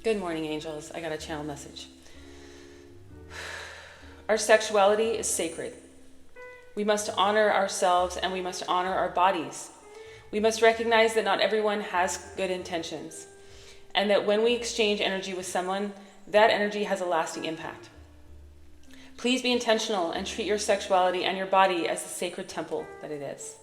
Good morning, angels. I got a channel message. Our sexuality is sacred. We must honor ourselves and we must honor our bodies. We must recognize that not everyone has good intentions, and that when we exchange energy with someone, that energy has a lasting impact. Please be intentional and treat your sexuality and your body as the sacred temple that it is.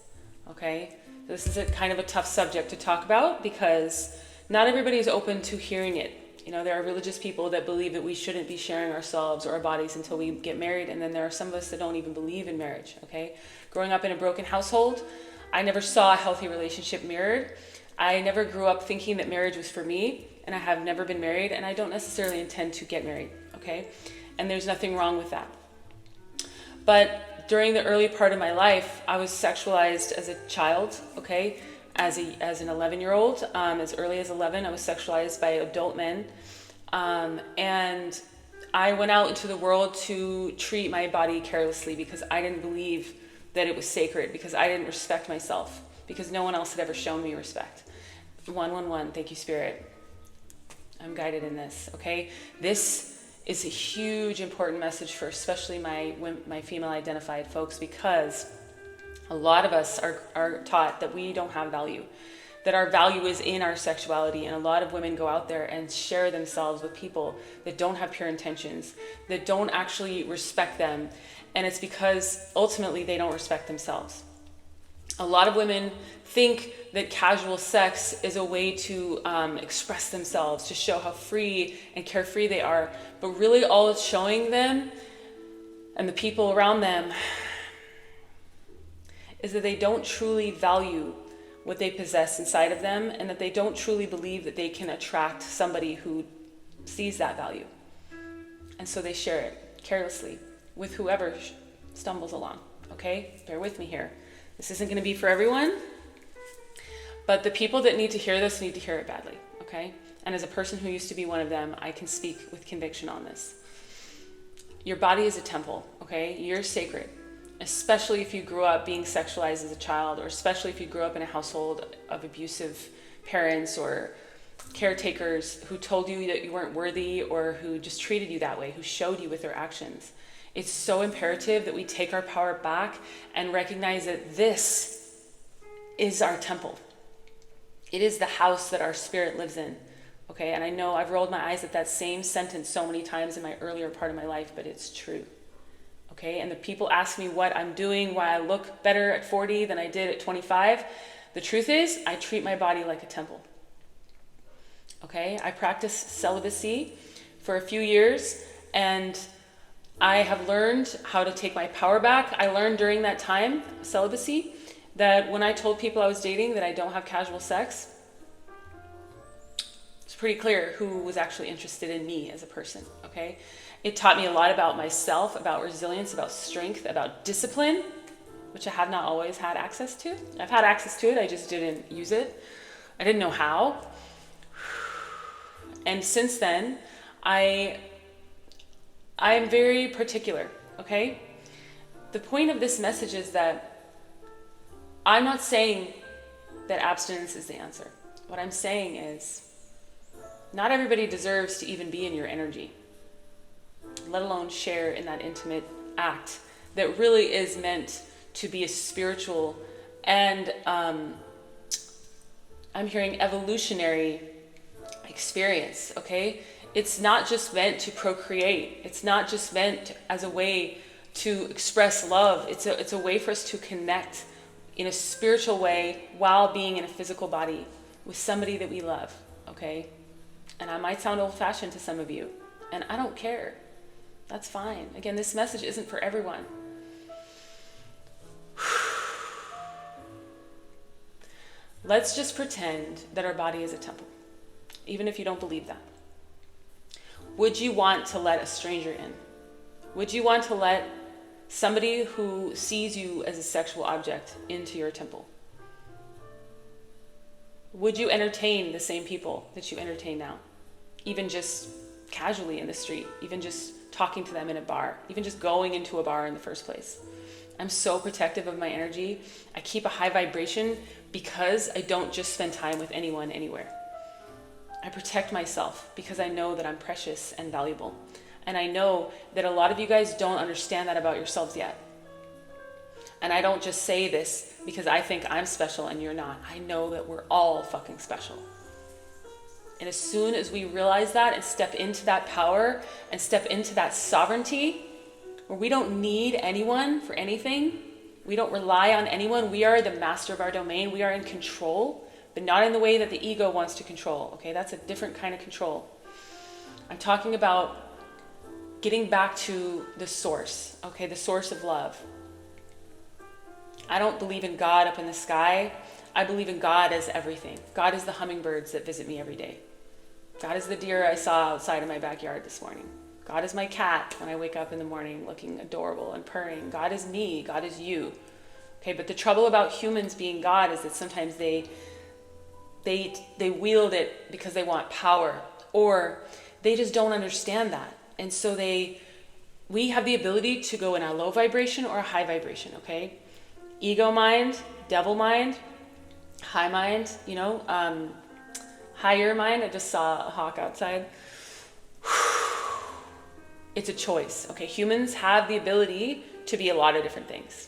Okay? This is a kind of a tough subject to talk about because not everybody is open to hearing it. You know, there are religious people that believe that we shouldn't be sharing ourselves or our bodies until we get married, and then there are some of us that don't even believe in marriage, okay? Growing up in a broken household, I never saw a healthy relationship mirrored. I never grew up thinking that marriage was for me, and I have never been married, and I don't necessarily intend to get married, okay? And there's nothing wrong with that. But during the early part of my life, I was sexualized as a child, okay? As an 11-year-old, as early as 11, I was sexualized by adult men. And I went out into the world to treat my body carelessly because I didn't believe that it was sacred, because I didn't respect myself, because no one else had ever shown me respect. 111, thank you, Spirit. I'm guided in this, okay? This is a huge, important message for especially my female-identified folks, because a lot of us are taught that we don't have value, that our value is in our sexuality. And a lot of women go out there and share themselves with people that don't have pure intentions, that don't actually respect them. And it's because ultimately they don't respect themselves. A lot of women think that casual sex is a way to express themselves, to show how free and carefree they are. But really all it's showing them and the people around them is that they don't truly value what they possess inside of them, and that they don't truly believe that they can attract somebody who sees that value. And so they share it carelessly with whoever stumbles along, okay? Bear with me here. This isn't going to be for everyone, but the people that need to hear this need to hear it badly, okay? And as a person who used to be one of them, I can speak with conviction on this. Your body is a temple, okay? You're sacred. Especially if you grew up being sexualized as a child, or especially if you grew up in a household of abusive parents or caretakers who told you that you weren't worthy, or who just treated you that way, who showed you with their actions. It's so imperative that we take our power back and recognize that this is our temple. It is the house that our spirit lives in. Okay, and I know I've rolled my eyes at that same sentence so many times in my earlier part of my life, but it's true. Okay, and the people ask me what I'm doing, why I look better at 40 than I did at 25. The truth is, I treat my body like a temple. Okay, I practiced celibacy for a few years, and I have learned how to take my power back. I learned during that time, celibacy, that when I told people I was dating that I don't have casual sex, it's pretty clear who was actually interested in me as a person, okay? It taught me a lot about myself, about resilience, about strength, about discipline, which I have not always had access to. I've had access to it, I just didn't use it. I didn't know how. And since then, I am very particular, okay? The point of this message is that I'm not saying that abstinence is the answer. What I'm saying is, not everybody deserves to even be in your energy, let alone share in that intimate act that really is meant to be a spiritual and I'm hearing evolutionary experience, okay? It's not just meant to procreate. It's not just meant as a way to express love. It's a way for us to connect in a spiritual way while being in a physical body with somebody that we love, okay? And I might sound old-fashioned to some of you, and I don't care. That's fine. Again, this message isn't for everyone. Let's just pretend that our body is a temple, even if you don't believe that. Would you want to let a stranger in? Would you want to let somebody who sees you as a sexual object into your temple? Would you entertain the same people that you entertain now? Even just casually in the street, even just talking to them in a bar, even just going into a bar in the first place. I'm so protective of my energy. I keep a high vibration because I don't just spend time with anyone anywhere. I protect myself because I know that I'm precious and valuable. And I know that a lot of you guys don't understand that about yourselves yet. And I don't just say this because I think I'm special and you're not. I know that we're all fucking special. And as soon as we realize that and step into that power and step into that sovereignty, where we don't need anyone for anything, we don't rely on anyone, we are the master of our domain, we are in control, but not in the way that the ego wants to control, okay? That's a different kind of control. I'm talking about getting back to the source, okay? The source of love. I don't believe in God up in the sky. I believe in God as everything. God is the hummingbirds that visit me every day. God is the deer I saw outside of my backyard this morning. God is my cat when I wake up in the morning looking adorable and purring. God is me. God is you. Okay, but the trouble about humans being God is that sometimes they wield it because they want power, or they just don't understand that. And so we have the ability to go in a low vibration or a high vibration, okay? Ego mind, devil mind, high mind, higher mind. I just saw a hawk outside. It's a choice, okay? Humans have the ability to be a lot of different things.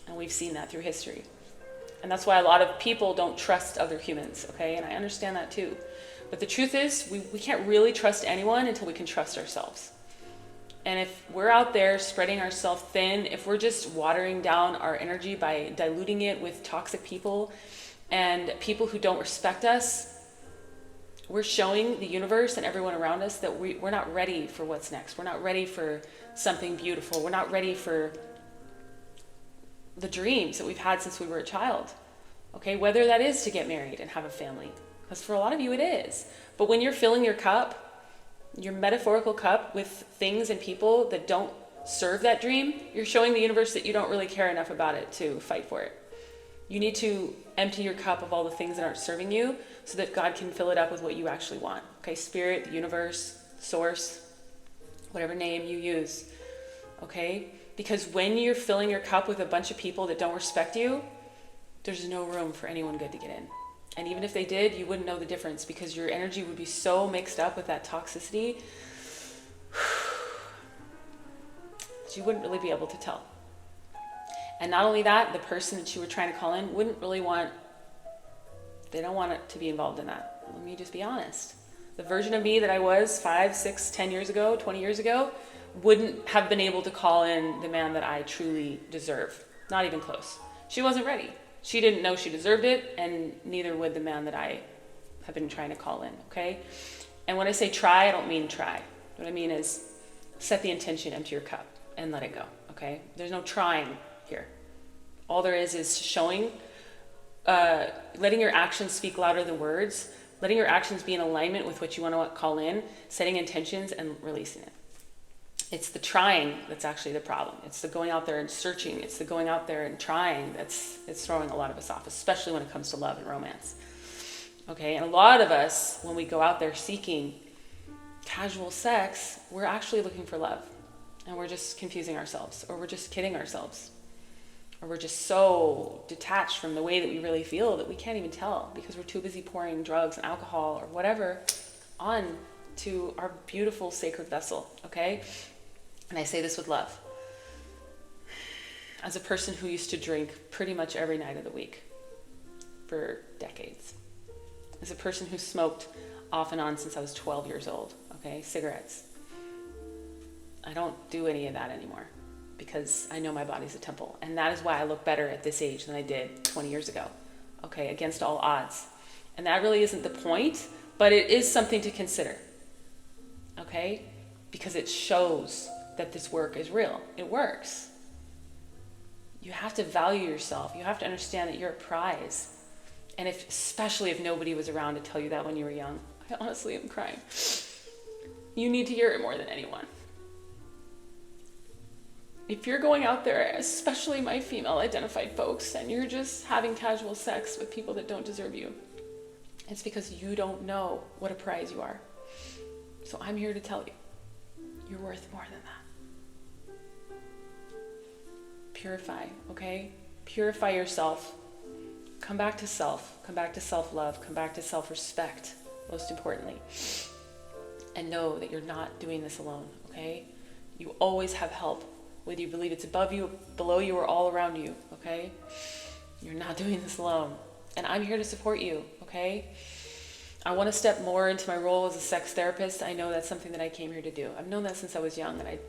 And we've seen that through history. And that's why a lot of people don't trust other humans, okay? And I understand that too. But the truth is, we can't really trust anyone until we can trust ourselves. And if we're out there spreading ourselves thin, if we're just watering down our energy by diluting it with toxic people and people who don't respect us, we're showing the universe and everyone around us that we're not ready for what's next. We're not ready for something beautiful. We're not ready for the dreams that we've had since we were a child. Okay, whether that is to get married and have a family. Because for a lot of you it is. But when you're filling your cup, your metaphorical cup, with things and people that don't serve that dream, you're showing the universe that you don't really care enough about it to fight for it. You need to empty your cup of all the things that aren't serving you so that God can fill it up with what you actually want. Okay, spirit, the universe, source, whatever name you use. Okay? Because when you're filling your cup with a bunch of people that don't respect you, there's no room for anyone good to get in. And even if they did, you wouldn't know the difference because your energy would be so mixed up with that toxicity that you wouldn't really be able to tell. And not only that, the person that you were trying to call in wouldn't really they don't want it to be involved in that. Let me just be honest. The version of me that I was 5, 6, 10 years ago, 20 years ago, wouldn't have been able to call in the man that I truly deserve. Not even close. She wasn't ready. She didn't know she deserved it, and neither would the man that I have been trying to call in, okay? And when I say try, I don't mean try. What I mean is set the intention, empty your cup, and let it go, okay? There's no trying here. All there is showing, letting your actions speak louder than words, letting your actions be in alignment with what you want to call in, setting intentions, and releasing it. It's the trying that's actually the problem. It's the going out there and searching. It's the going out there and trying it's throwing a lot of us off, especially when it comes to love and romance. Okay, and a lot of us, when we go out there seeking casual sex, we're actually looking for love. And we're just confusing ourselves, or we're just kidding ourselves. Or we're just so detached from the way that we really feel that we can't even tell because we're too busy pouring drugs and alcohol or whatever on to our beautiful sacred vessel, okay? And I say this with love. As a person who used to drink pretty much every night of the week for decades. As a person who smoked off and on since I was 12 years old, okay? Cigarettes. I don't do any of that anymore because I know my body's a temple. And that is why I look better at this age than I did 20 years ago, okay? Against all odds. And that really isn't the point, but it is something to consider, okay? Because it shows that this work is real. It works. You have to value yourself. You have to understand that you're a prize. And especially if nobody was around to tell you that when you were young. I honestly am crying. You need to hear it more than anyone. If you're going out there, especially my female identified folks, and you're just having casual sex with people that don't deserve you, it's because you don't know what a prize you are. So I'm here to tell you, you're worth more than that. Purify, okay? Purify yourself. Come back to self. Come back to self-love. Come back to self-respect. most importantly. And know that you're not doing this alone, okay? You always have help, whether you believe it's above you, below you, or all around you, okay? You're not doing this alone. And I'm here to support you, okay? I want to step more into my role as a sex therapist. I know that's something that I came here to do. I've known that since I was young, and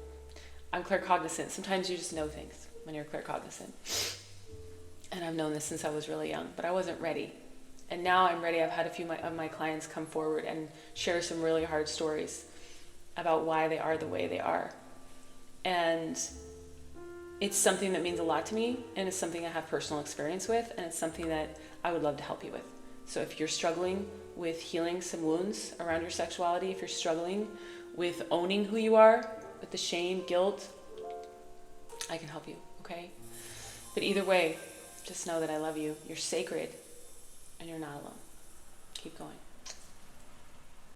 I'm claircognizant. Sometimes you just know things when you're claircognizant. And I've known this since I was really young, but I wasn't ready. And now I'm ready. I've had a few of my clients come forward and share some really hard stories about why they are the way they are. And it's something that means a lot to me, and it's something I have personal experience with, and it's something that I would love to help you with. So if you're struggling with healing some wounds around your sexuality, if you're struggling with owning who you are, with the shame, guilt, I can help you, okay? But either way, just know that I love you. You're sacred, and you're not alone. Keep going.